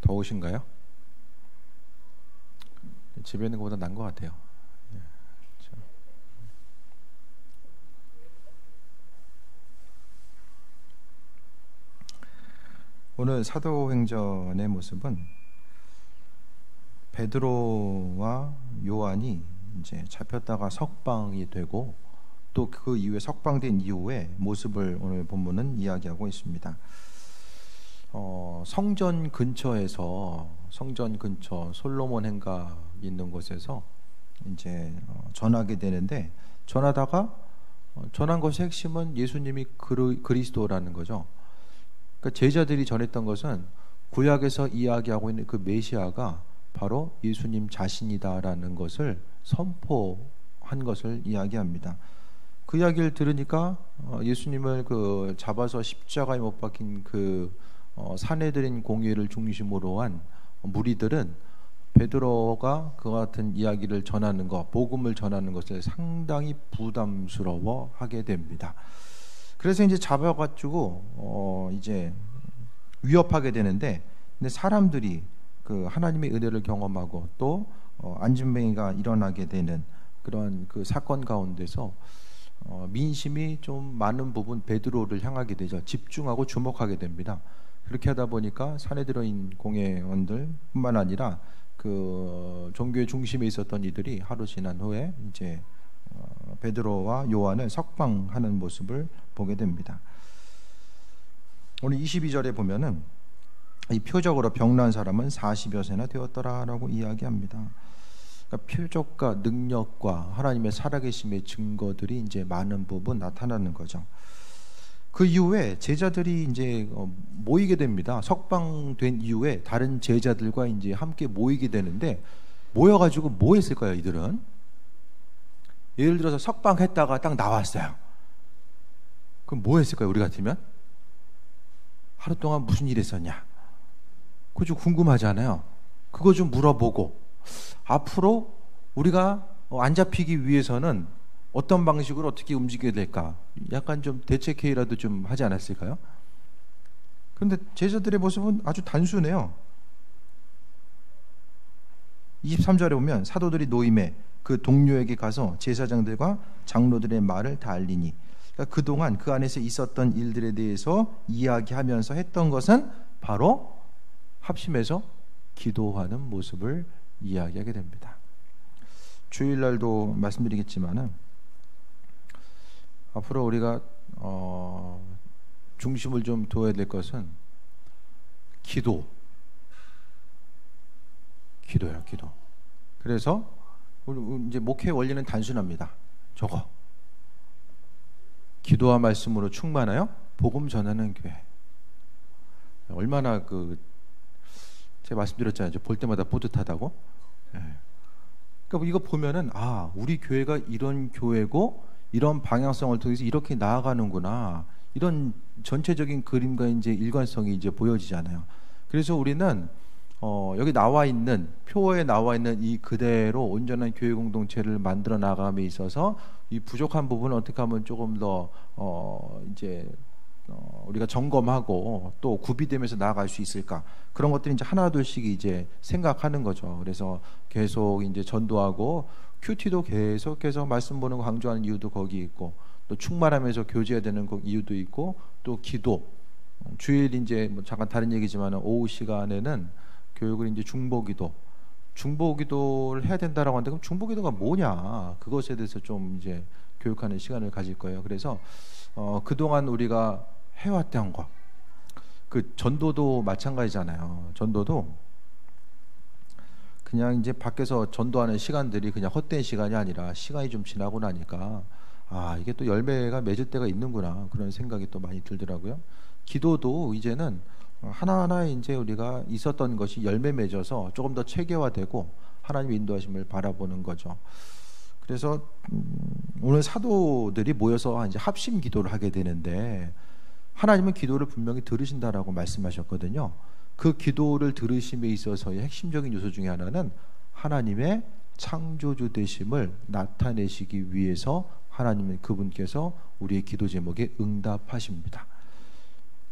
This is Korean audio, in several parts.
더우신가요? 집에 있는 것보다 나은 것 같아요. 오늘 사도행전의 모습은 베드로와 요한이 이제 잡혔다가 석방이 되고 또 그 이후에 석방된 이후의 모습을 오늘 본문은 이야기하고 있습니다. 성전 근처에서 성전 근처 솔로몬 행각 있는 곳에서 이제 전하게 되는데 전하다가 전한 것의 핵심은 예수님이 그리스도라는 거죠. 그러니까 제자들이 전했던 것은 구약에서 이야기하고 있는 그 메시아가 바로 예수님 자신이다라는 것을 선포한 것을 이야기합니다. 그 이야기를 들으니까 예수님을 그 잡아서 십자가에 못 박힌 그 사내들인 공회를 중심으로 한 무리들은 베드로가 그와 같은 이야기를 전하는 것, 복음을 전하는 것을 상당히 부담스러워하게 됩니다. 그래서 이제 잡아가지고 이제 위협하게 되는데, 근데 사람들이 그 하나님의 은혜를 경험하고 또 안진뱅이가 일어나게 되는 그런 그 사건 가운데서 민심이 좀 많은 부분 베드로를 향하게 되죠. 집중하고 주목하게 됩니다. 그렇게 하다 보니까 사내들인 공회원들뿐만 아니라 그 종교의 중심에 있었던 이들이 하루 지난 후에 이제 베드로와 요한을 석방하는 모습을 보게 됩니다. 오늘 22절에 보면은 이 표적으로 병난 사람은 40여 세나 되었더라라고 이야기합니다. 그러니까 표적과 능력과 하나님의 살아계심의 증거들이 이제 많은 부분 나타나는 거죠. 그 이후에 제자들이 이제 모이게 됩니다. 석방된 이후에 다른 제자들과 이제 함께 모이게 되는데, 모여가지고 뭐 했을까요? 이들은 예를 들어서 석방했다가 딱 나왔어요. 그럼 뭐 했을까요? 우리 같으면 하루 동안 무슨 일 했었냐? 그거 좀 궁금하잖아요. 그거 좀 물어보고 앞으로 우리가 안 잡히기 위해서는 어떤 방식으로 어떻게 움직여야 될까? 약간 좀 대책회의라도 좀 하지 않았을까요? 그런데 제자들의 모습은 아주 단순해요. 23절에 보면 사도들이 노임에 그 동료에게 가서 제사장들과 장로들의 말을 다 알리니, 그러니까 그동안 그 안에서 있었던 일들에 대해서 이야기하면서 했던 것은 바로 합심해서 기도하는 모습을 이야기하게 됩니다. 주일날도 말씀드리겠지만은 앞으로 우리가 중심을 좀 둬야 될 것은 기도예요. 기도. 그래서 우리 이제 목회 원리는 단순합니다. 저거 기도와 말씀으로 충만하여 복음 전하는 교회. 얼마나 제가 말씀드렸잖아요. 볼 때마다 뿌듯하다고. 그러니까 이거 보면은 우리 교회가 이런 교회고 이런 방향성을 통해서 이렇게 나아가는구나, 이런 전체적인 그림과 이제 일관성이 이제 보여지잖아요. 그래서 우리는 여기 나와 있는 표어에 나와 있는 이 그대로 온전한 교회 공동체를 만들어 나감에 있어서 이 부족한 부분을 어떻게 하면 조금 더 우리가 점검하고 또 구비되면서 나아갈 수 있을까, 그런 것들이 이제 하나둘씩 이제 생각하는 거죠. 그래서 계속 이제 전도하고 큐티도 계속해서 말씀 보는 거 강조하는 이유도 거기 있고, 또 충만하면서 교제해야 되는 이유도 있고, 또 기도, 주일 이제 뭐 잠깐 다른 얘기지만 오후 시간에는 교육을 이제 중보기도를 해야 된다라고 하는데, 그럼 중보기도가 뭐냐, 그것에 대해서 좀 이제 교육하는 시간을 가질 거예요. 그래서 그동안 우리가 해왔던 것, 그 전도도 마찬가지잖아요. 전도도 그냥 이제 밖에서 전도하는 시간들이 그냥 헛된 시간이 아니라 시간이 좀 지나고 나니까 이게 또 열매가 맺을 때가 있는구나, 그런 생각이 또 많이 들더라고요. 기도도 이제는 하나하나 이제 우리가 있었던 것이 열매 맺어서 조금 더 체계화되고 하나님의 인도하심을 바라보는 거죠. 그래서 오늘 사도들이 모여서 이제 합심 기도를 하게 되는데, 하나님은 기도를 분명히 들으신다라고 말씀하셨거든요. 그 기도를 들으심에 있어서의 핵심적인 요소 중에 하나는 하나님의 창조주 되심을 나타내시기 위해서 하나님은 그분께서 우리의 기도 제목에 응답하십니다.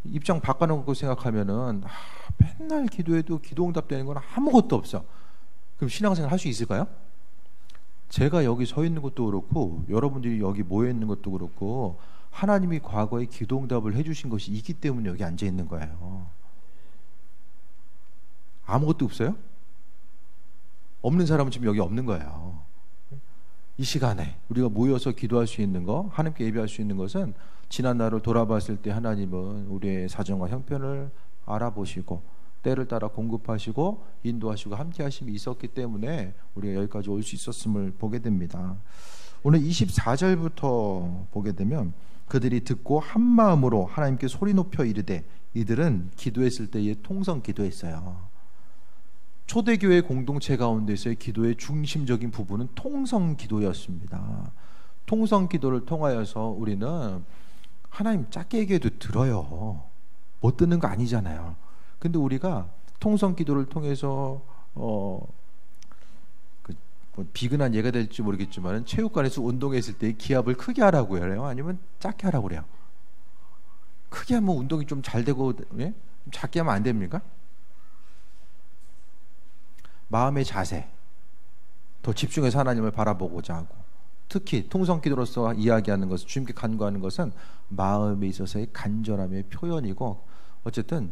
입장 바꿔놓고 생각하면은 맨날 기도해도 기도 응답되는 건 아무것도 없어. 그럼 신앙생활 할 수 있을까요? 제가 여기 서 있는 것도 그렇고 여러분들이 여기 모여 있는 것도 그렇고 하나님이 과거에 기도 응답을 해주신 것이 있기 때문에 여기 앉아 있는 거예요. 아무것도 없어요? 없는 사람은 지금 여기 없는 거예요. 이 시간에 우리가 모여서 기도할 수 있는 거, 하나님께 예배할 수 있는 것은 지난 날을 돌아봤을 때 하나님은 우리의 사정과 형편을 알아보시고 때를 따라 공급하시고 인도하시고 함께 하심이 있었기 때문에 우리가 여기까지 올 수 있었음을 보게 됩니다. 오늘 24절부터 보게 되면 그들이 듣고 한 마음으로 하나님께 소리 높여 이르되, 이들은 기도했을 때에 통성 기도했어요. 초대교회 공동체 가운데서의 기도의 중심적인 부분은 통성 기도였습니다. 통성 기도를 통하여서 우리는 하나님 작게 얘기해도 들어요. 못 듣는 거 아니잖아요. 근데 우리가 통성 기도를 통해서 비근한 예가 될지 모르겠지만 체육관에서 운동했을 때 기압을 크게 하라고 해요? 아니면 작게 하라고 그래요? 크게 하면 운동이 좀 잘 되고, 예? 작게 하면 안 됩니까? 마음의 자세, 더 집중해서 하나님을 바라보고자 하고, 특히 통성 기도로서 이야기하는 것은, 주님께 간구하는 것은 마음에 있어서의 간절함의 표현이고, 어쨌든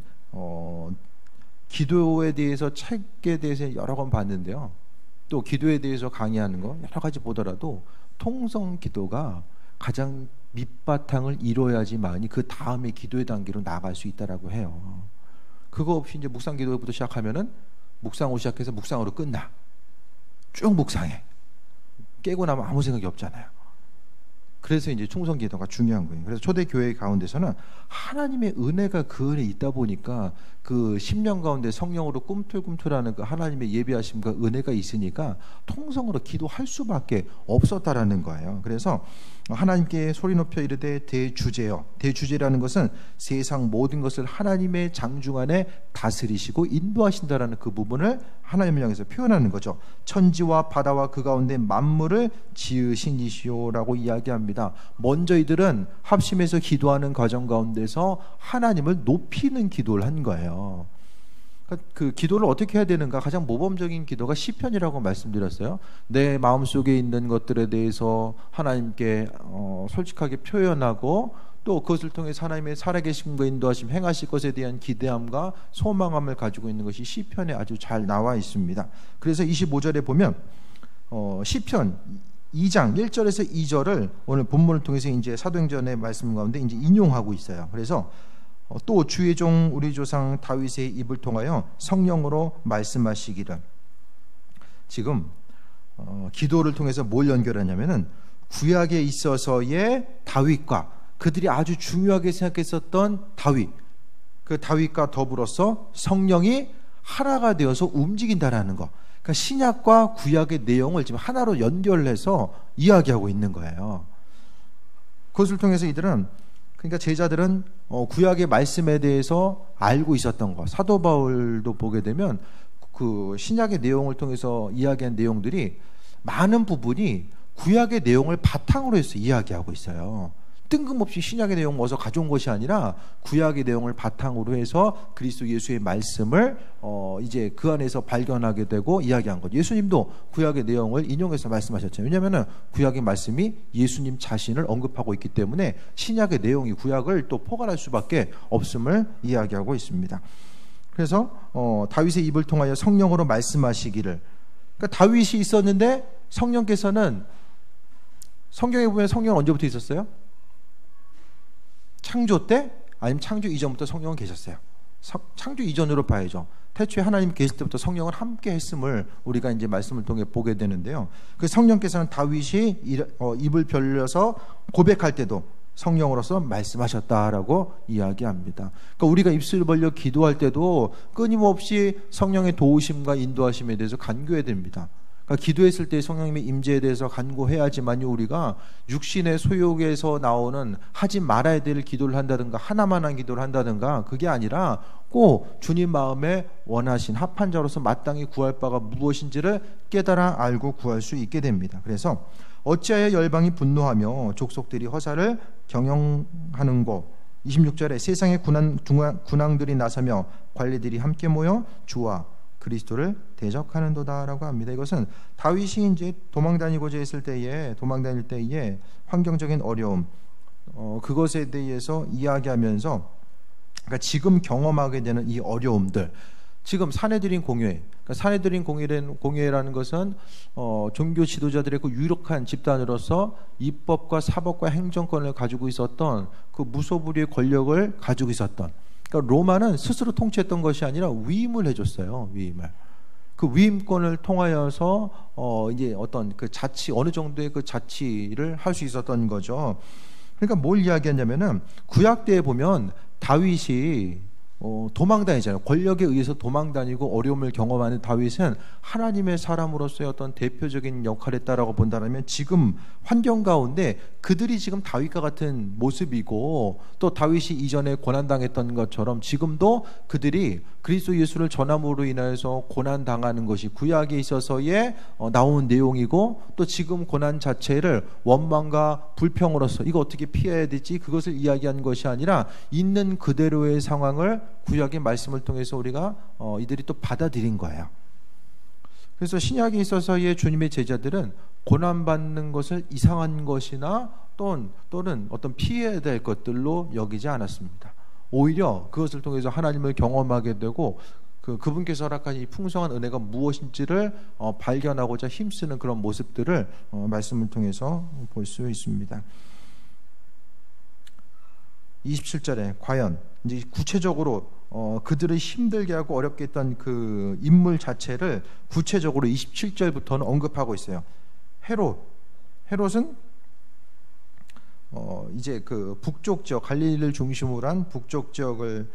기도에 대해서 책에 대해서 여러 번 봤는데요, 또 기도에 대해서 강의하는 거 여러 가지 보더라도 통성 기도가 가장 밑바탕을 이뤄야지만이 그 다음에 기도의 단계로 나아갈 수 있다라고 해요. 그거 없이 이제 묵상 기도부터 시작하면은 묵상으로 시작해서 묵상으로 끝나. 쭉 묵상해. 깨고 나면 아무 생각이 없잖아요. 그래서 이제 충성 기도가 중요한 거예요. 그래서 초대교회 가운데서는 하나님의 은혜가 그 안에 있다 보니까 그 10년 가운데 성령으로 꿈틀꿈틀하는 그 하나님의 예비하심과 은혜가 있으니까 통성으로 기도할 수밖에 없었다라는 거예요. 그래서 하나님께 소리 높여 이르되 대주제여. 대주제라는 것은 세상 모든 것을 하나님의 장중 안에 다스리시고 인도하신다라는 그 부분을 하나님을 향해서 표현하는 거죠. 천지와 바다와 그 가운데 만물을 지으신 이시오라고 이야기합니다. 먼저 이들은 합심해서 기도하는 과정 가운데서 하나님을 높이는 기도를 한 거예요. 그 기도를 어떻게 해야 되는가? 가장 모범적인 기도가 시편이라고 말씀드렸어요. 내 마음속에 있는 것들에 대해서 하나님께 솔직하게 표현하고, 또 그것을 통해서 하나님의 살아계심과 인도하심, 행하실 것에 대한 기대함과 소망함을 가지고 있는 것이 시편에 아주 잘 나와 있습니다. 그래서 25절에 보면 시편 2장 1절에서 2절을 오늘 본문을 통해서 이제 사도행전의 말씀 가운데 이제 인용하고 있어요. 그래서 또 주의 종 우리 조상 다윗의 입을 통하여 성령으로 말씀하시기를. 지금 기도를 통해서 뭘 연결하냐면은 구약에 있어서의 다윗과 그들이 아주 중요하게 생각했었던 다윗, 그 다윗과 더불어서 성령이 하나가 되어서 움직인다라는 거. 그러니까 신약과 구약의 내용을 지금 하나로 연결해서 이야기하고 있는 거예요. 그것을 통해서 이들은, 그러니까 제자들은 구약의 말씀에 대해서 알고 있었던 것. 사도 바울도 보게 되면 그 신약의 내용을 통해서 이야기한 내용들이 많은 부분이 구약의 내용을 바탕으로 해서 이야기하고 있어요. 뜬금없이 신약의 내용 어서 가져온 것이 아니라 구약의 내용을 바탕으로 해서 그리스도 예수의 말씀을 이제 그 안에서 발견하게 되고 이야기한 것. 예수님도 구약의 내용을 인용해서 말씀하셨죠. 왜냐하면 구약의 말씀이 예수님 자신을 언급하고 있기 때문에 신약의 내용이 구약을 또 포괄할 수밖에 없음을 이야기하고 있습니다. 그래서 다윗의 입을 통하여 성령으로 말씀하시기를. 그러니까 다윗이 있었는데 성령께서는, 성경에 보면 성령은 언제부터 있었어요? 창조 때? 아니면 창조 이전부터 성령은 계셨어요? 창조 이전으로 봐야죠. 태초에 하나님 계실 때부터 성령은 함께 했음을 우리가 이제 말씀을 통해 보게 되는데요. 그 성령께서는 다윗이 입을 벌려서 고백할 때도 성령으로서 말씀하셨다라고 이야기합니다. 그러니까 우리가 입술을 벌려 기도할 때도 끊임없이 성령의 도우심과 인도하심에 대해서 간구해야 됩니다. 그러니까 기도했을 때 성령님의 임재에 대해서 간구해야지만 우리가 육신의 소욕에서 나오는 하지 말아야 될 기도를 한다든가 하나만한 기도를 한다든가 그게 아니라 꼭 주님 마음에 원하신 합한 자로서 마땅히 구할 바가 무엇인지를 깨달아 알고 구할 수 있게 됩니다. 그래서 어찌하여 열방이 분노하며 족속들이 허사를 경영하는고, 26절에 세상의 군왕들이 나서며 관리들이 함께 모여 주와 그리스도를 대적하는도다라고 합니다. 이것은 다윗이 이제 도망 다닐 때에 환경적인 어려움, 그것에 대해서 이야기하면서, 그러니까 지금 경험하게 되는 이 어려움들, 지금 사내들인 공회, 그러니까 사내들인 공회라는 것은 종교 지도자들의 그 유력한 집단으로서 입법과 사법과 행정권을 가지고 있었던 그 무소불위의 권력을 가지고 있었던, 그러니까 로마는 스스로 통치했던 것이 아니라 위임을 해줬어요. 위임을. 그 위임권을 통하여서 이제 어떤 그 자치, 어느 정도의 그 자치를 할 수 있었던 거죠. 그러니까 뭘 이야기하냐면은 구약 때에 보면 다윗이 도망다니잖아요. 권력에 의해서 도망다니고 어려움을 경험하는 다윗은 하나님의 사람으로서의 어떤 대표적인 역할을 했다라고 본다면, 지금 환경 가운데 그들이 지금 다윗과 같은 모습이고, 또 다윗이 이전에 고난당했던 것처럼 지금도 그들이 그리스도 예수를 전함으로 인해서 고난당하는 것이 구약에 있어서의 나온 내용이고, 또 지금 고난 자체를 원망과 불평으로서 이거 어떻게 피해야 되지, 그것을 이야기한 것이 아니라 있는 그대로의 상황을 구약의 말씀을 통해서 우리가 이들이 또 받아들인 거예요. 그래서 신약에 있어서의 주님의 제자들은 고난받는 것을 이상한 것이나 또는 어떤 피해야 될 것들로 여기지 않았습니다. 오히려 그것을 통해서 하나님을 경험하게 되고 그분께서 허락한 이 풍성한 은혜가 무엇인지를 발견하고자 힘쓰는 그런 모습들을 말씀을 통해서 볼 수 있습니다. 27절에 과연 이제 구체적으로 그들을 힘들게 하고 어렵게 했던 그 인물 자체를 구체적으로 27절부터는 언급하고 있어요. 헤롯은 이제 그 북쪽 지역, 갈릴리를 중심으로 한 북쪽 지역을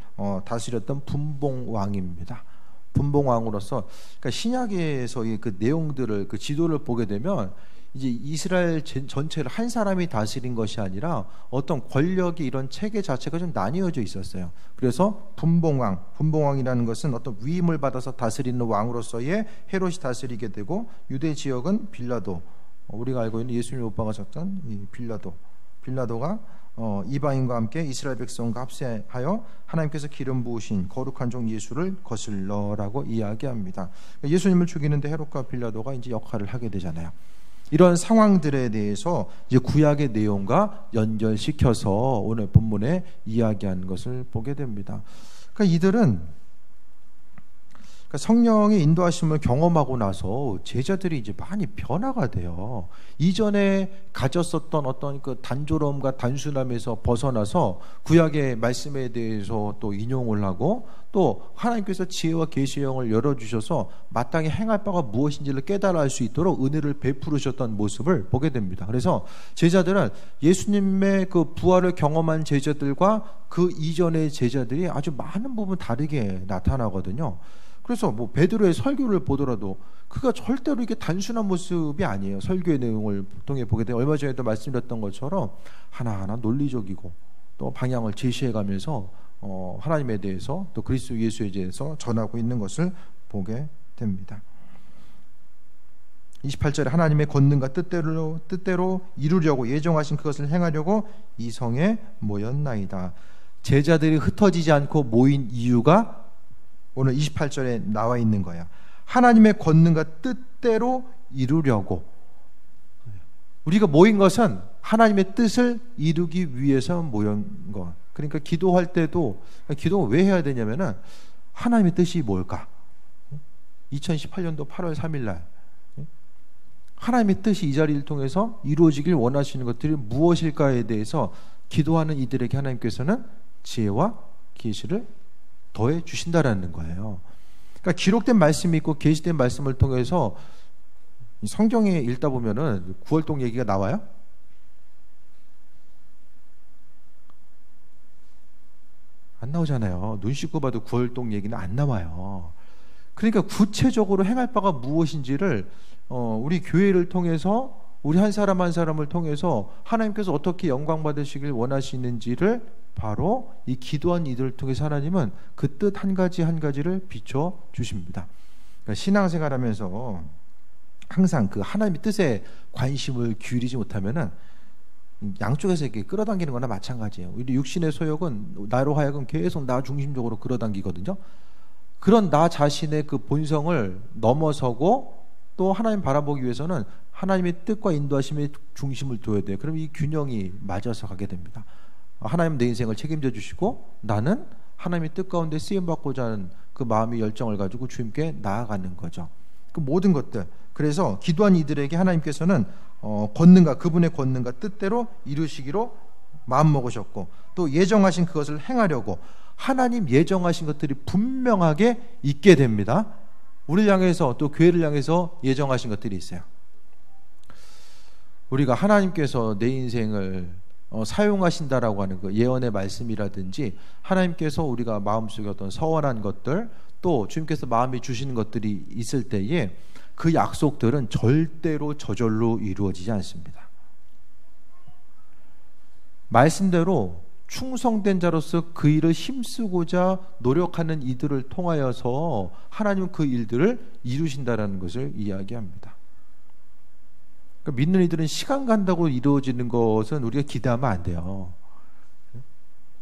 다스렸던 분봉왕입니다. 분봉왕으로서, 그러니까 신약에서의 그 내용들을, 그 지도를 보게 되면 이제 이스라엘 전체를 한 사람이 다스린 것이 아니라 어떤 권력이, 이런 체계 자체가 좀 나뉘어져 있었어요. 그래서 분봉왕이라는 것은 어떤 위임을 받아서 다스리는 왕으로서의 헤롯이 다스리게 되고, 유대 지역은 빌라도, 우리가 알고 있는 예수님 오빠가 졌던 이 빌라도가 이방인과 함께 이스라엘 백성과 합세하여 하나님께서 기름 부으신 거룩한 종 예수를 거슬러라고 이야기합니다. 예수님을 죽이는데 헤롯과 빌라도가 이제 역할을 하게 되잖아요. 이런 상황들에 대해서 이제 구약의 내용과 연결시켜서 오늘 본문에 이야기하는 것을 보게 됩니다. 그러니까 이들은 성령의 인도하심을 경험하고 나서 제자들이 이제 많이 변화가 돼요. 이전에 가졌었던 어떤 그 단조로움과 단순함에서 벗어나서 구약의 말씀에 대해서 또 인용을 하고, 또 하나님께서 지혜와 계시의 영을 열어주셔서 마땅히 행할 바가 무엇인지를 깨달아 알 수 있도록 은혜를 베푸르셨던 모습을 보게 됩니다. 그래서 제자들은 예수님의 그 부활을 경험한 제자들과 그 이전의 제자들이 아주 많은 부분 다르게 나타나거든요. 그래서 뭐 베드로의 설교를 보더라도 그가 절대로 이게 단순한 모습이 아니에요. 설교의 내용을 통해 보게 되면 얼마 전에도 말씀드렸던 것처럼 하나하나 논리적이고 또 방향을 제시해가면서 하나님에 대해서 또 그리스도 예수에 대해서 전하고 있는 것을 보게 됩니다. 28절에 하나님의 권능과 뜻대로 이루려고 예정하신 그것을 행하려고 이 성에 모였나이다. 제자들이 흩어지지 않고 모인 이유가 오늘 28절에 나와 있는 거예요. 하나님의 권능과 뜻대로 이루려고. 우리가 모인 것은 하나님의 뜻을 이루기 위해서 모인 것. 그러니까 기도할 때도, 기도 왜 해야 되냐면은 하나님의 뜻이 뭘까? 2018년도 8월 3일 날 하나님의 뜻이 이 자리를 통해서 이루어지길 원하시는 것들이 무엇일까에 대해서 기도하는 이들에게 하나님께서는 지혜와 계시를 더해 주신다라는 거예요. 그러니까 기록된 말씀이 있고 계시된 말씀을 통해서 성경에 읽다 보면은 구월동 얘기가 나와요? 안 나오잖아요. 눈 씻고 봐도 구월동 얘기는 안 나와요. 그러니까 구체적으로 행할 바가 무엇인지를 우리 교회를 통해서, 우리 한 사람 한 사람을 통해서 하나님께서 어떻게 영광 받으시길 원하시는지를 바로 이 기도한 이들을 통해서 하나님은 그 뜻 한 가지 한 가지를 비춰 주십니다. 그러니까 신앙생활하면서 항상 그 하나님의 뜻에 관심을 기울이지 못하면은 양쪽에서 이렇게 끌어당기는 거나 마찬가지예요. 우리 육신의 소욕은 나로 하여금 계속 나 중심적으로 끌어당기거든요. 그런 나 자신의 그 본성을 넘어서고 또 하나님 바라보기 위해서는 하나님의 뜻과 인도하심의 중심을 둬야 돼요. 그럼 이 균형이 맞아서 가게 됩니다. 하나님 내 인생을 책임져 주시고 나는 하나님의 뜻 가운데 쓰임받고자 하는 그 마음의 열정을 가지고 주님께 나아가는 거죠. 그 모든 것들, 그래서 기도한 이들에게 하나님께서는 권능과 그분의 권능과 뜻대로 이루시기로 마음먹으셨고 또 예정하신 그것을 행하려고 하나님 예정하신 것들이 분명하게 있게 됩니다. 우리를 향해서 또 교회를 향해서 예정하신 것들이 있어요. 우리가 하나님께서 내 인생을 사용하신다라고 하는 그 예언의 말씀이라든지 하나님께서 우리가 마음속에 어떤 서원한 것들 또 주님께서 마음에 주시는 것들이 있을 때에 그 약속들은 절대로 저절로 이루어지지 않습니다. 말씀대로 충성된 자로서 그 일을 힘쓰고자 노력하는 이들을 통하여서 하나님은 그 일들을 이루신다라는 것을 이야기합니다. 그러니까 믿는 이들은 시간 간다고 이루어지는 것은 우리가 기대하면 안 돼요.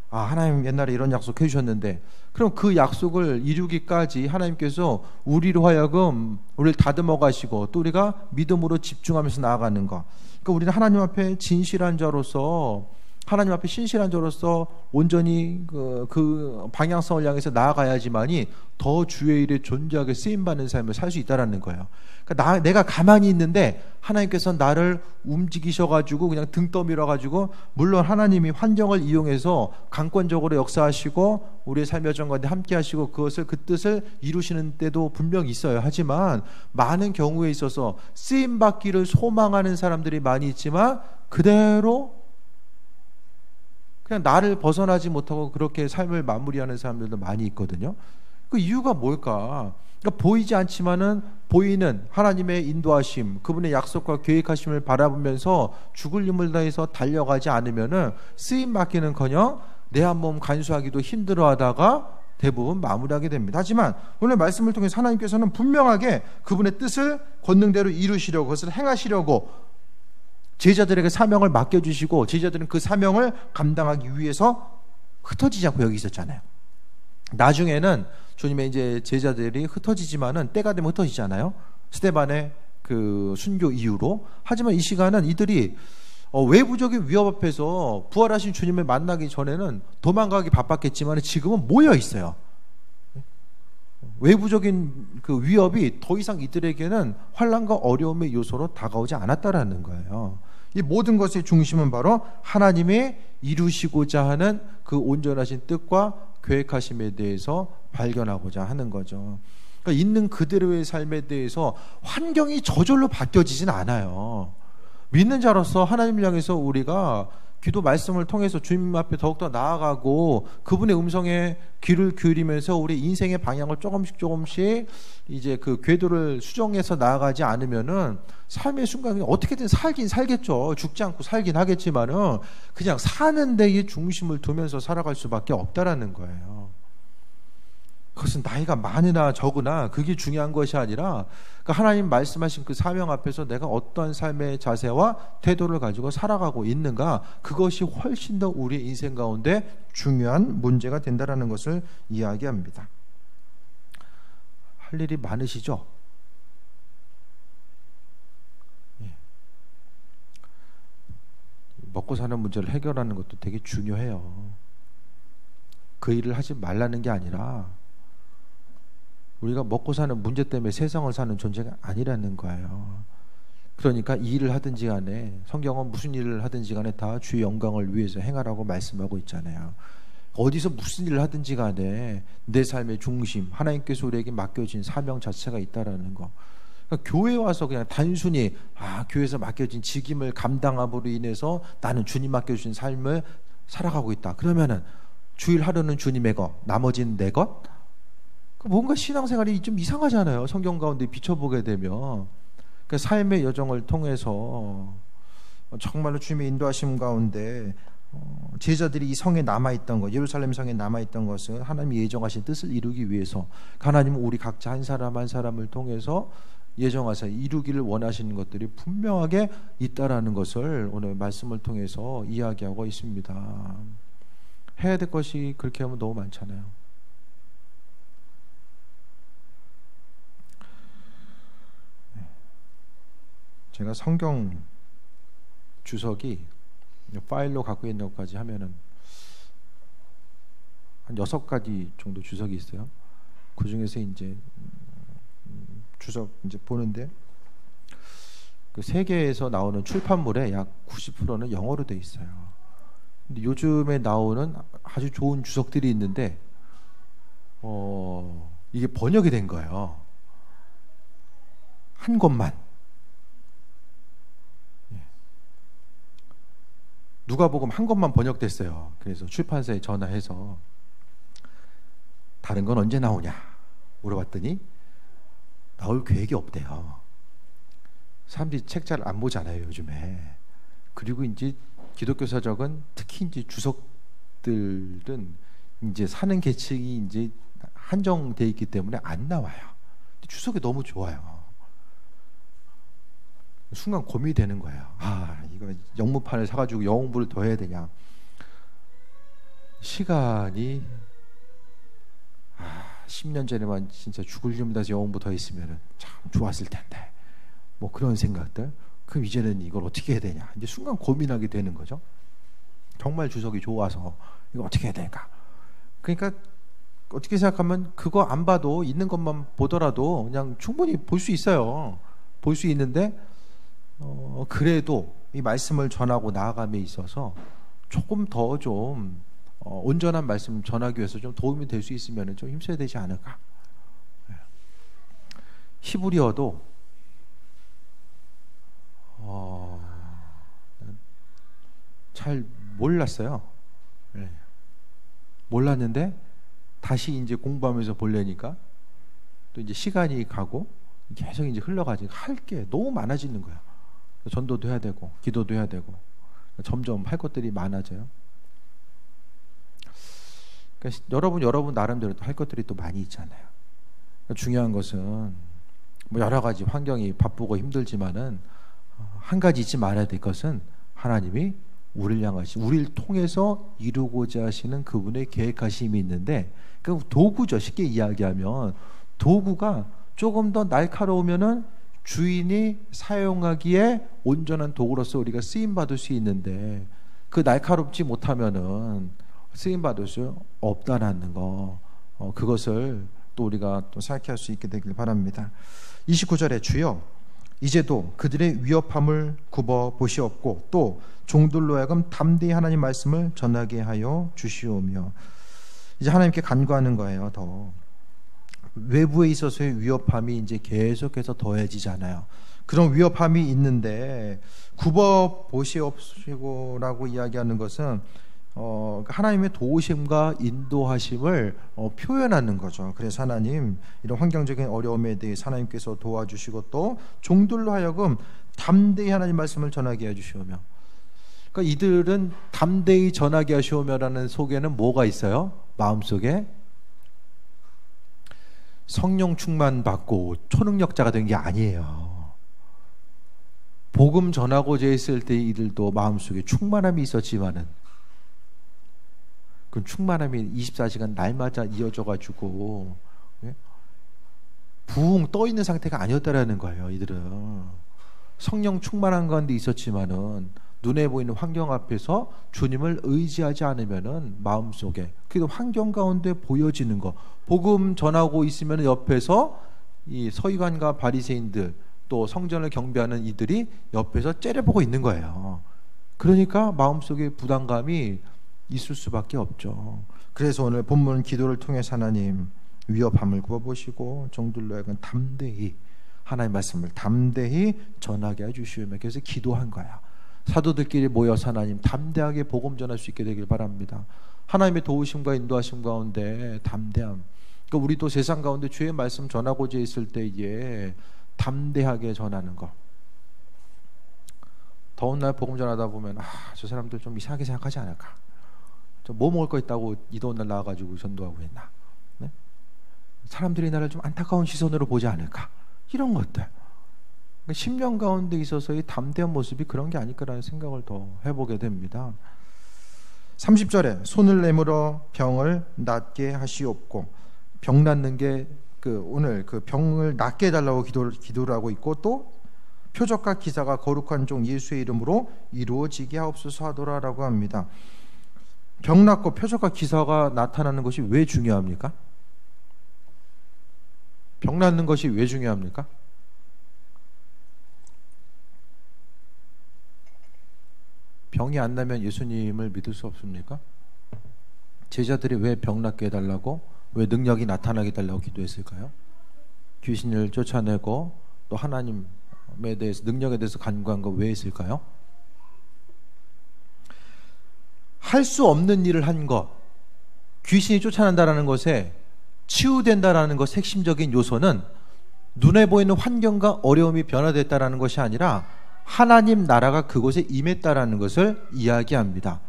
하나님 옛날에 이런 약속 해주셨는데 그럼 그 약속을 이루기까지 하나님께서 우리로 하여금 우리를 다듬어 가시고 또 우리가 믿음으로 집중하면서 나아가는 것. 그러니까 우리는 하나님 앞에 진실한 자로서 하나님 앞에 신실한 자로서 온전히 그 방향성을 향해서 나아가야지만이 더 주의 일에 존재하게 쓰임받는 삶을 살 수 있다는 거예요. 그러니까 내가 가만히 있는데 하나님께서 나를 움직이셔가지고 그냥 등 떠밀어가지고 물론 하나님이 환경을 이용해서 강권적으로 역사하시고 우리의 삶의 여정 가운데 함께 하시고 그것을 그 뜻을 이루시는 때도 분명히 있어요. 하지만 많은 경우에 있어서 쓰임받기를 소망하는 사람들이 많이 있지만 그대로 그냥 나를 벗어나지 못하고 그렇게 삶을 마무리하는 사람들도 많이 있거든요. 그 이유가 뭘까? 그러니까 보이지 않지만은 보이는 하나님의 인도하심, 그분의 약속과 계획하심을 바라보면서 죽을 힘을 다해서 달려가지 않으면은 쓰임 맡기는커녕 내 한 몸 간수하기도 힘들어하다가 대부분 마무리하게 됩니다. 하지만 오늘 말씀을 통해서 하나님께서는 분명하게 그분의 뜻을 권능대로 이루시려고 그것을 행하시려고 제자들에게 사명을 맡겨주시고 제자들은 그 사명을 감당하기 위해서 흩어지지 않고 여기 있었잖아요. 나중에는 주님의 이제 제자들이 흩어지지만은 때가 되면 흩어지잖아요. 스데반의 그 순교 이후로. 하지만 이 시간은 이들이 외부적인 위협 앞에서 부활하신 주님을 만나기 전에는 도망가기 바빴겠지만 지금은 모여 있어요. 외부적인 그 위협이 더 이상 이들에게는 환난과 어려움의 요소로 다가오지 않았다라는 거예요. 이 모든 것의 중심은 바로 하나님이 이루시고자 하는 그 온전하신 뜻과 계획하심에 대해서 발견하고자 하는 거죠. 그러니까 있는 그대로의 삶에 대해서 환경이 저절로 바뀌어지진 않아요. 믿는 자로서 하나님을 향해서 우리가 기도 말씀을 통해서 주님 앞에 더욱더 나아가고 그분의 음성에 귀를 기울이면서 우리 인생의 방향을 조금씩 이제 그 궤도를 수정해서 나아가지 않으면은 삶의 순간에 어떻게든 살긴 살겠죠. 죽지 않고 살긴 하겠지만은 그냥 사는 데에 중심을 두면서 살아갈 수밖에 없다라는 거예요. 그것은 나이가 많으나 적으나 그게 중요한 것이 아니라 그러니까 하나님 말씀하신 그 사명 앞에서 내가 어떠한 삶의 자세와 태도를 가지고 살아가고 있는가, 그것이 훨씬 더 우리의 인생 가운데 중요한 문제가 된다는 것을 이야기합니다. 할 일이 많으시죠? 먹고 사는 문제를 해결하는 것도 되게 중요해요. 그 일을 하지 말라는 게 아니라 우리가 먹고 사는 문제 때문에 세상을 사는 존재가 아니라는 거예요. 그러니까 이 일을 하든지 간에 성경은 무슨 일을 하든지 간에 다 주의 영광을 위해서 행하라고 말씀하고 있잖아요. 어디서 무슨 일을 하든지 간에 내 삶의 중심, 하나님께서 우리에게 맡겨진 사명 자체가 있다라는 거. 그러니까 교회에 와서 그냥 단순히 교회에서 맡겨진 직임을 감당함으로 인해서 나는 주님 맡겨주신 삶을 살아가고 있다. 그러면은 주일 하루는 주님의 것, 나머지는 내 것? 뭔가 신앙생활이 좀 이상하잖아요. 성경 가운데 비춰보게 되면. 그러니까 삶의 여정을 통해서 정말로 주님의 인도하심 가운데 제자들이 이 성에 남아있던 것, 예루살렘 성에 남아있던 것은 하나님이 예정하신 뜻을 이루기 위해서 하나님은 우리 각자 한 사람 한 사람을 통해서 예정하사 이루기를 원하시는 것들이 분명하게 있다라는 것을 오늘 말씀을 통해서 이야기하고 있습니다. 해야 될 것이 그렇게 하면 너무 많잖아요. 제가 성경 주석이 파일로 갖고 있는 것까지 하면은 한 6가지 정도 주석이 있어요. 그 중에서 이제 주석 이제 보는데 그 세계에서 나오는 출판물의 약 90%는 영어로 돼 있어요. 근데 요즘에 나오는 아주 좋은 주석들이 있는데 이게 번역이 된 거예요. 한 권만. 누가복음 한 권만 번역됐어요. 그래서 출판사에 전화해서 다른 건 언제 나오냐 물어봤더니 나올 계획이 없대요. 사람들이 책 잘 안 보잖아요 요즘에. 그리고 이제 기독교 서적은 특히 이제 주석들은 이제 사는 계층이 이제 한정돼 있기 때문에 안 나와요. 주석이 너무 좋아요. 순간 고민이 되는 거예요. 아, 이거 영문판을 사가지고 영어 공부를 더 해야 되냐. 시간이 10년 전에만 진짜 죽을 준비해서 영어 공부 더 했으면 참 좋았을 텐데. 뭐 그런 생각들. 그럼 이제는 이걸 어떻게 해야 되냐. 이제 순간 고민하게 되는 거죠. 정말 주석이 좋아서 이거 어떻게 해야 될까. 그러니까 어떻게 생각하면 그거 안 봐도 있는 것만 보더라도 그냥 충분히 볼 수 있어요. 볼 수 있는데 그래도 이 말씀을 전하고 나아감에 있어서 조금 더 좀 온전한 말씀 전하기 위해서 좀 도움이 될 수 있으면 좀 힘써야 되지 않을까. 히브리어도 잘 몰랐어요. 네. 몰랐는데 다시 이제 공부하면서 보려니까 또 이제 시간이 가고 계속 이제 흘러가지고 할 게 너무 많아지는 거야. 전도도 해야 되고 기도도 해야 되고 점점 할 것들이 많아져요. 그러니까 여러분 나름대로 할 것들이 또 많이 있잖아요. 그러니까 중요한 것은 뭐 여러 가지 환경이 바쁘고 힘들지만은 한 가지 잊지 말아야 될 것은 하나님이 우리를 향하시, 우리를 통해서 이루고자 하시는 그분의 계획하심이 있는데 그 도구죠. 쉽게 이야기하면 도구가 조금 더 날카로우면은 주인이 사용하기에 온전한 도구로서 우리가 쓰임 받을 수 있는데 그 날카롭지 못하면은 쓰임 받을 수 없다라는 거, 그것을 또 우리가 또 생각할 수 있게 되길 바랍니다. 29절에 주여 이제도 그들의 위협함을 굽어 보시옵고 또 종들로 하여금 담대히 하나님 말씀을 전하게 하여 주시오며. 이제 하나님께 간구하는 거예요. 더 외부에 있어서의 위협함이 이제 계속해서 더해지잖아요. 그런 위협함이 있는데 굽어 보시옵시고라고 이야기하는 것은 하나님의 도우심과 인도하심을 표현하는 거죠. 그래서 하나님 이런 환경적인 어려움에 대해서 하나님께서 도와주시고 또 종들로 하여금 담대히 하나님 말씀을 전하게 해주시오며. 그러니까 이들은 담대히 전하게 하시오며라는 속에는 뭐가 있어요? 마음속에 성령 충만 받고 초능력자가 된 게 아니에요. 복음 전하고자 했을 때 이들도 마음속에 충만함이 있었지만은 그 충만함이 24시간 날마다 이어져 가지고 붕 떠 있는 상태가 아니었다라는 거예요. 이들은 성령 충만한 가운데 있었지만은 눈에 보이는 환경 앞에서 주님을 의지하지 않으면은 마음속에 그 환경 가운데 보여지는 거, 복음 전하고 있으면 옆에서 이 서기관과 바리새인들 또 성전을 경배하는 이들이 옆에서 째려보고 있는 거예요. 그러니까 마음속에 부담감이 있을 수밖에 없죠. 그래서 오늘 본문 기도를 통해서 하나님 위협함을 굽어보시고 종들로 하여금 담대히 하나님 말씀을 담대히 전하게 해주시오며. 그래서 기도한 거야. 사도들끼리 모여서 하나님 담대하게 복음 전할 수 있게 되길 바랍니다. 하나님의 도우심과 인도하심 가운데 담대함. 그러니까 우리도 세상 가운데 주의 말씀 전하고자 있을 때에 담대하게 전하는 것. 더운 날 복음 전하다 보면 저 사람들 좀 이상하게 생각하지 않을까? 뭐 먹을 거 있다고 이 더운 날 나와가지고 전도하고 있나? 네? 사람들이 나를 좀 안타까운 시선으로 보지 않을까? 이런 것들. 10년 가운데 있어서의 담대한 모습이 그런 게 아닐까라는 생각을 더 해보게 됩니다. 30절에 손을 내밀어 병을 낫게 하시옵고, 병 낫는 게 오늘 그 병을 낫게 해달라고 기도를 하고 있고, 또 표적과 기사가 거룩한 종 예수의 이름으로 이루어지게 하옵소서 하더라라고 합니다. 병 낫고 표적과 기사가 나타나는 것이 왜 중요합니까? 병 낫는 것이 왜 중요합니까? 병이 안 나면 예수님을 믿을 수 없습니까? 제자들이 왜 병 낫게 해달라고, 왜 능력이 나타나게 해달라고 기도했을까요? 귀신을 쫓아내고 또 하나님에 대해서, 능력에 대해서 간구한 거 왜 했을까요? 할 수 없는 일을 한 것, 귀신이 쫓아난다는 것에 치유된다라는 것 핵심적인 요소는 눈에 보이는 환경과 어려움이 변화됐다라는 것이 아니라 하나님 나라가 그곳에 임했다라는 것을 이야기합니다.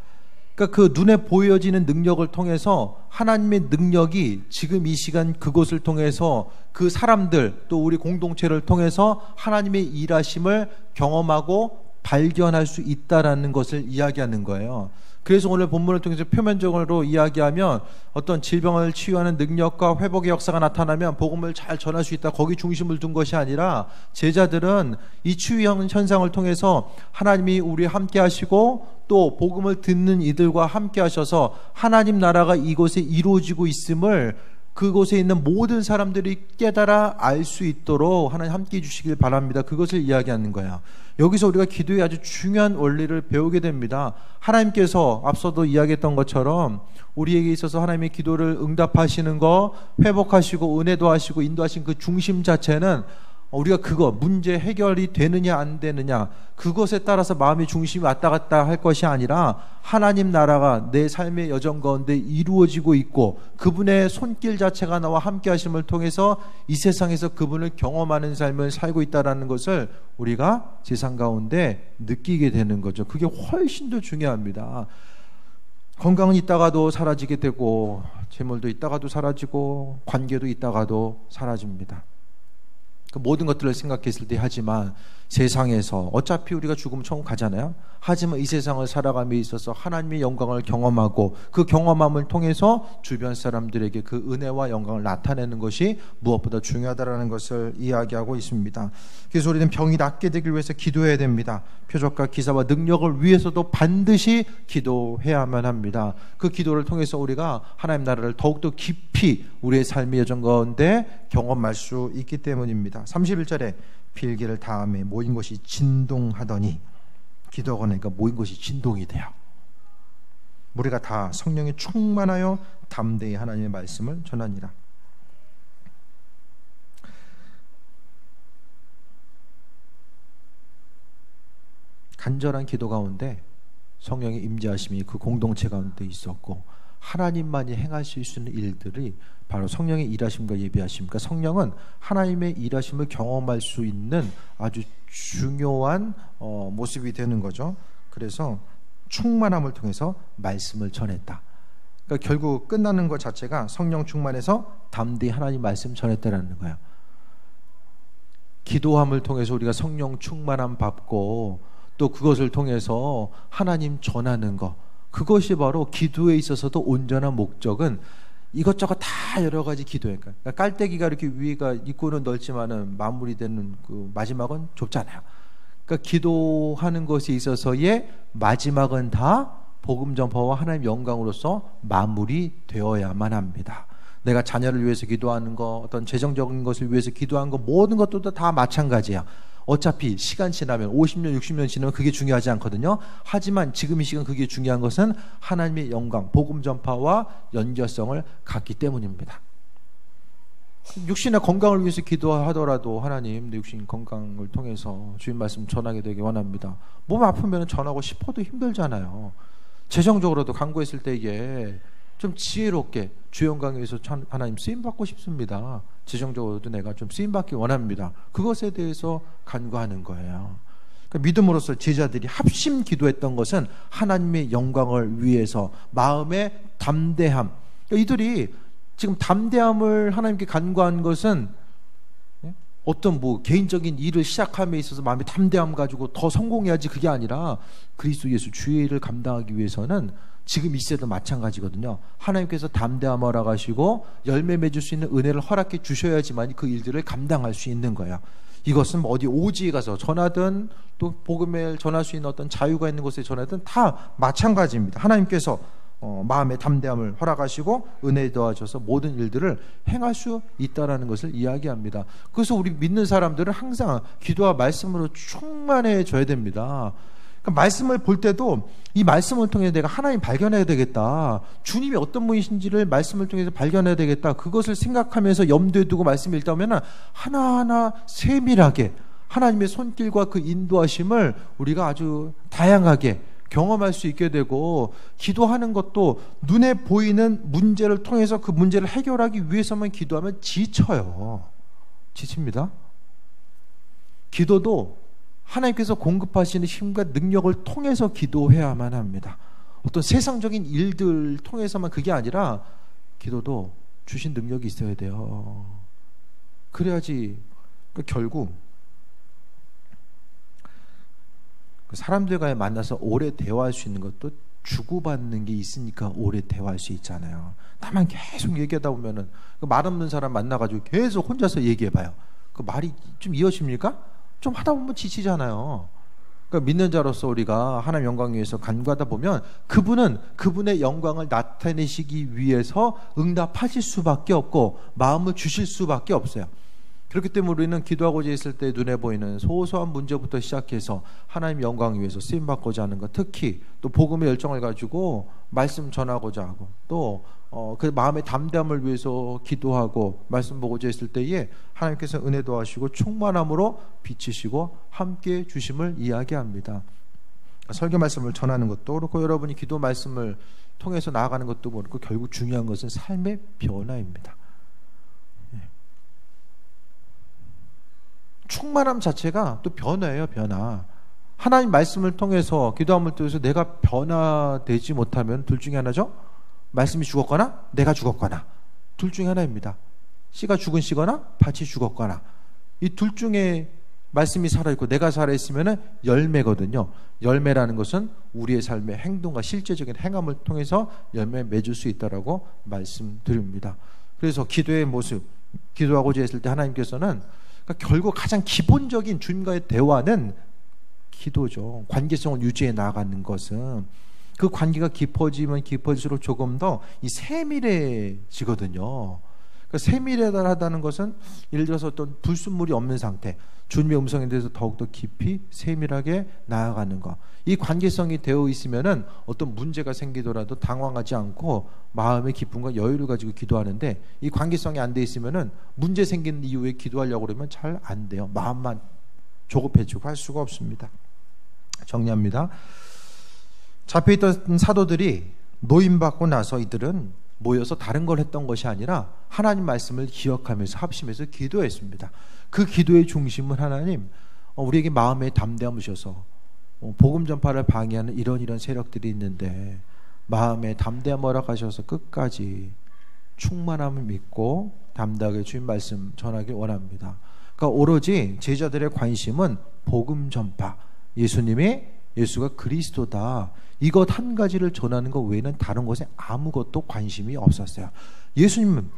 그러니까 그 눈에 보여지는 능력을 통해서 하나님의 능력이 지금 이 시간 그곳을 통해서 그 사람들, 또 우리 공동체를 통해서 하나님의 일하심을 경험하고 발견할 수 있다라는 것을 이야기하는 거예요. 그래서 오늘 본문을 통해서 표면적으로 이야기하면 어떤 질병을 치유하는 능력과 회복의 역사가 나타나면 복음을 잘 전할 수 있다, 거기 중심을 둔 것이 아니라 제자들은 이 치유 현상을 통해서 하나님이 우리 함께 하시고 또 복음을 듣는 이들과 함께 하셔서 하나님 나라가 이곳에 이루어지고 있음을 그곳에 있는 모든 사람들이 깨달아 알 수 있도록 하나님 함께 해주시길 바랍니다. 그것을 이야기하는 거야. 여기서 우리가 기도의 아주 중요한 원리를 배우게 됩니다. 하나님께서 앞서도 이야기했던 것처럼 우리에게 있어서 하나님의 기도를 응답하시는 거, 회복하시고 은혜도 하시고 인도하신 그 중심 자체는 우리가 그거 문제 해결이 되느냐 안 되느냐 그것에 따라서 마음의 중심이 왔다 갔다 할 것이 아니라 하나님 나라가 내 삶의 여정 가운데 이루어지고 있고 그분의 손길 자체가 나와 함께 하심을 통해서 이 세상에서 그분을 경험하는 삶을 살고 있다는 것을 우리가 세상 가운데 느끼게 되는 거죠. 그게 훨씬 더 중요합니다. 건강은 있다가도 사라지게 되고 재물도 있다가도 사라지고 관계도 있다가도 사라집니다. 그 모든 것들을 생각했을 때 하지만 세상에서 어차피 우리가 죽으면 천국 가잖아요. 하지만 이 세상을 살아감에 있어서 하나님의 영광을 경험하고 그 경험함을 통해서 주변 사람들에게 그 은혜와 영광을 나타내는 것이 무엇보다 중요하다는 것을 이야기하고 있습니다. 그래서 우리는 병이 낫게 되길 위해서 기도해야 됩니다. 표적과 기사와 능력을 위해서도 반드시 기도해야만 합니다. 그 기도를 통해서 우리가 하나님 나라를 더욱더 깊이 우리의 삶의 여정 가운데 경험할 수 있기 때문입니다. 31절에 빌개를 다음에 모인 것이 진동하더니, 기도하고 나니까 모인 것이 진동이 돼요. 우리가 다 성령에 충만하여 담대히 하나님의 말씀을 전하니라. 간절한 기도 가운데 성령의 임재하심이 그 공동체 가운데 있었고 하나님만이 행하실 수 있는 일들이 바로 성령의 일하심과 예비하심과 성령은 하나님의 일하심을 경험할 수 있는 아주 중요한 모습이 되는 거죠. 그래서 충만함을 통해서 말씀을 전했다. 그러니까 결국 끝나는 것 자체가 성령 충만해서 담대히 하나님 말씀 전했다라는 거예요. 기도함을 통해서 우리가 성령 충만함 받고 또 그것을 통해서 하나님 전하는 것, 그것이 바로 기도에 있어서도 온전한 목적은 이것저것 다 여러 가지 기도예요. 그러니까 깔때기가 이렇게 위가 입구는 넓지만은 마무리되는 그 마지막은 좁잖아요. 그러니까 기도하는 것에 있어서의 마지막은 다 복음 전파와 하나님 영광으로서 마무리되어야만 합니다. 내가 자녀를 위해서 기도하는 것, 어떤 재정적인 것을 위해서 기도하는 것, 모든 것들도 다 마찬가지야. 어차피 시간 지나면 50년, 60년 지나면 그게 중요하지 않거든요. 하지만 지금 이 시간 그게 중요한 것은 하나님의 영광, 복음 전파와 연결성을 갖기 때문입니다. 육신의 건강을 위해서 기도하더라도 하나님 내 육신 건강을 통해서 주님 말씀 전하게 되길 원합니다. 몸 아프면 전하고 싶어도 힘들잖아요. 재정적으로도 간구했을 때에 좀 지혜롭게 주 영광에 위해서 하나님 쓰임받고 싶습니다. 재정적으로도 내가 좀 쓰임받기 원합니다. 그것에 대해서 간구하는 거예요. 그러니까 믿음으로써 제자들이 합심 기도했던 것은 하나님의 영광을 위해서 마음의 담대함. 그러니까 이들이 지금 담대함을 하나님께 간구한 것은 어떤 뭐 개인적인 일을 시작함에 있어서 마음의 담대함 가지고 더 성공해야지, 그게 아니라 그리스도 예수 주의 일을 감당하기 위해서는 지금 이 시대도 마찬가지거든요. 하나님께서 담대함 허락하시고 열매 맺을 수 있는 은혜를 허락해 주셔야지만 그 일들을 감당할 수 있는 거예요. 이것은 뭐 어디 오지에 가서 전하든 또 복음을 전할 수 있는 어떤 자유가 있는 곳에 전하든 다 마찬가지입니다. 하나님께서 마음의 담대함을 허락하시고 은혜에 도와줘서 모든 일들을 행할 수 있다라는 것을 이야기합니다. 그래서 우리 믿는 사람들은 항상 기도와 말씀으로 충만해져야 됩니다. 그러니까 말씀을 볼 때도 이 말씀을 통해 내가 하나님 발견해야 되겠다, 주님이 어떤 분이신지를 말씀을 통해서 발견해야 되겠다, 그것을 생각하면서 염두에 두고 말씀 읽다 보면 하나하나 세밀하게 하나님의 손길과 그 인도하심을 우리가 아주 다양하게 경험할 수 있게 되고, 기도하는 것도 눈에 보이는 문제를 통해서 그 문제를 해결하기 위해서만 기도하면 지쳐요. 지칩니다. 기도도 하나님께서 공급하시는 힘과 능력을 통해서 기도해야만 합니다. 어떤 세상적인 일들 통해서만 그게 아니라 기도도 주신 능력이 있어야 돼요. 그래야지. 결국 사람들과 만나서 오래 대화할 수 있는 것도 주고받는 게 있으니까 오래 대화할 수 있잖아요. 나만 계속 얘기하다 보면은 말 없는 사람 만나가지고 계속 혼자서 얘기해봐요. 그 말이 좀 이어집니까? 좀 하다 보면 지치잖아요. 그러니까 믿는 자로서 우리가 하나님 영광 위해서 간구하다 보면 그분은 그분의 영광을 나타내시기 위해서 응답하실 수밖에 없고 마음을 주실 수밖에 없어요. 그렇기 때문에 우리는 기도하고자 했을 때 눈에 보이는 소소한 문제부터 시작해서 하나님 영광 위해서 쓰임받고자 하는 것, 특히 또 복음의 열정을 가지고 말씀 전하고자 하고 또 그 마음의 담대함을 위해서 기도하고 말씀 보고자 했을 때에 하나님께서 은혜 도와주시고 충만함으로 비치시고 함께 주심을 이야기합니다. 설교 말씀을 전하는 것도 그렇고 여러분이 기도 말씀을 통해서 나아가는 것도 그렇고 결국 중요한 것은 삶의 변화입니다. 충만함 자체가 또 변화예요. 변화. 하나님 말씀을 통해서 기도함을 통해서 내가 변화되지 못하면 둘 중에 하나죠. 말씀이 죽었거나 내가 죽었거나, 둘 중에 하나입니다. 씨가 죽은 씨거나 밭이 죽었거나, 이 둘 중에 말씀이 살아있고 내가 살아있으면 열매거든요. 열매라는 것은 우리의 삶의 행동과 실제적인 행함을 통해서 열매 맺을 수 있다라고 말씀드립니다. 그래서 기도의 모습, 기도하고자 했을 때 하나님께서는 그러니까 결국 가장 기본적인 주님과의 대화는 기도죠. 관계성을 유지해 나가는 것은 그 관계가 깊어지면 깊어질수록 조금 더 이 세밀해지거든요. 그러니까 세밀하다는 것은 예를 들어서 어떤 불순물이 없는 상태, 주님의 음성에 대해서 더욱더 깊이 세밀하게 나아가는 것. 이 관계성이 되어 있으면은 어떤 문제가 생기더라도 당황하지 않고 마음의 기쁨과 여유를 가지고 기도하는데, 이 관계성이 안 돼 있으면은 문제 생기는 이후에 기도하려고 그러면 잘 안 돼요. 마음만 조급해지고 할 수가 없습니다. 정리합니다. 잡혀있던 사도들이 노임받고 나서 이들은 모여서 다른 걸 했던 것이 아니라 하나님 말씀을 기억하면서 합심해서 기도했습니다. 그 기도의 중심은 하나님, 우리에게 마음의 담대함을 주셔서 복음 전파를 방해하는 이런 세력들이 있는데 마음의 담대함을 허락하셔서 끝까지 충만함을 믿고 담대하게 주님 말씀 전하길 원합니다. 그러니까 오로지 제자들의 관심은 복음 전파, 예수가 그리스도다, 이것 한 가지를 전하는 것 외에는 다른 것에 아무것도 관심이 없었어요. 예수님은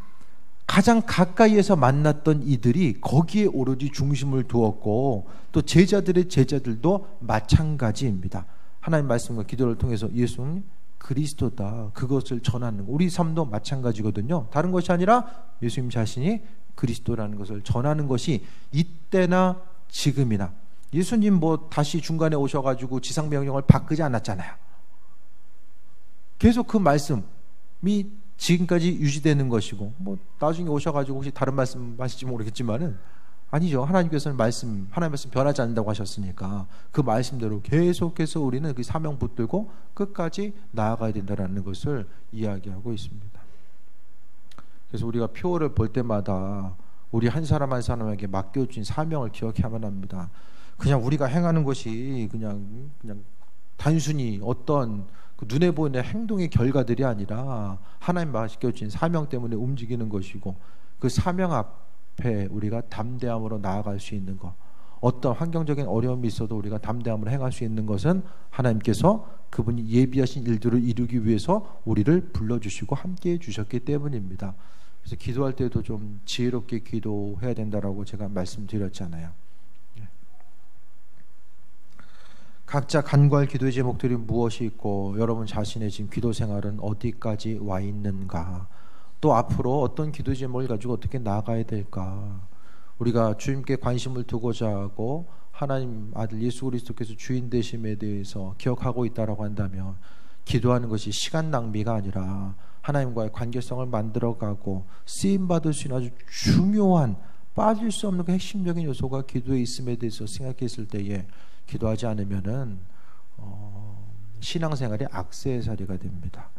가장 가까이에서 만났던 이들이 거기에 오로지 중심을 두었고 또 제자들의 제자들도 마찬가지입니다. 하나님 말씀과 기도를 통해서 예수는 그리스도다, 그것을 전하는 것. 우리 삶도 마찬가지거든요. 다른 것이 아니라 예수님 자신이 그리스도라는 것을 전하는 것이 이때나 지금이나, 예수님 뭐 다시 중간에 오셔가지고 지상명령을 바꾸지 않았잖아요. 계속 그 말씀이 지금까지 유지되는 것이고, 뭐 나중에 오셔가지고 혹시 다른 말씀 하실지 모르겠지만은 아니죠. 하나님께서는 하나님 말씀 변하지 않는다고 하셨으니까 그 말씀대로 계속해서 우리는 그 사명 붙들고 끝까지 나아가야 된다는 것을 이야기하고 있습니다. 그래서 우리가 표를 볼 때마다 우리 한 사람 한 사람에게 맡겨진 사명을 기억해야만 합니다. 그냥 우리가 행하는 것이 그냥 단순히 어떤 그 눈에 보이는 행동의 결과들이 아니라 하나님 맡겨주신 사명 때문에 움직이는 것이고, 그 사명 앞에 앞에 우리가 담대함으로 나아갈 수 있는 것, 어떤 환경적인 어려움이 있어도 우리가 담대함으로 행할 수 있는 것은 하나님께서 그분이 예비하신 일들을 이루기 위해서 우리를 불러주시고 함께해 주셨기 때문입니다. 그래서 기도할 때도 좀 지혜롭게 기도해야 된다라고 제가 말씀드렸잖아요. 각자 간구할 기도의 제목들이 무엇이 있고 여러분 자신의 지금 기도 생활은 어디까지 와 있는가, 또 앞으로 어떤 기도 제목을 가지고 어떻게 나아가야 될까, 우리가 주님께 관심을 두고자 하고 하나님 아들 예수 그리스도께서 주인 되심에 대해서 기억하고 있다라고 한다면 기도하는 것이 시간 낭비가 아니라 하나님과의 관계성을 만들어가고 쓰임받을 수 있는 아주 중요한 빠질 수 없는 그 핵심적인 요소가 기도에 있음에 대해서 생각했을 때에 기도하지 않으면은 신앙생활이 악세사리가 됩니다.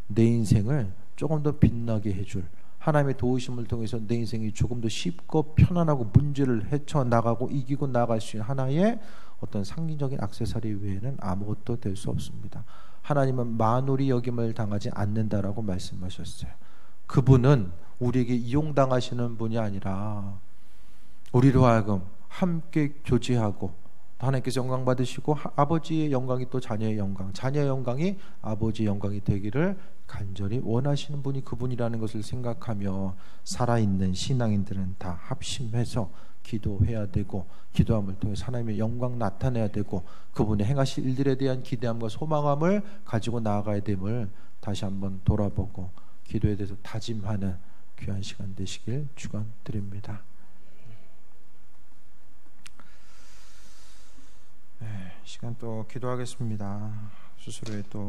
내 인생을 조금 더 빛나게 해줄 하나님의 도우심을 통해서 내 인생이 조금 더 쉽고 편안하고 문제를 헤쳐나가고 이기고 나갈 수 있는 하나의 어떤 상징적인 액세서리 외에는 아무것도 될 수 없습니다. 하나님은 만홀이 여김을 당하지 않는다라고 말씀하셨어요. 그분은 우리에게 이용당하시는 분이 아니라 우리로 하여금 함께 교제하고 하나님께서 영광 받으시고 아버지의 영광이 또 자녀의 영광, 자녀의 영광이 아버지의 영광이 되기를 간절히 원하시는 분이 그분이라는 것을 생각하며 살아있는 신앙인들은 다 합심해서 기도해야 되고 기도함을 통해서 하나님의 영광 나타내야 되고 그분의 행하실 일들에 대한 기대함과 소망함을 가지고 나아가야 됨을 다시 한번 돌아보고 기도에 대해서 다짐하는 귀한 시간 되시길 축원드립니다. 시간 또 기도하겠습니다. 스스로의 또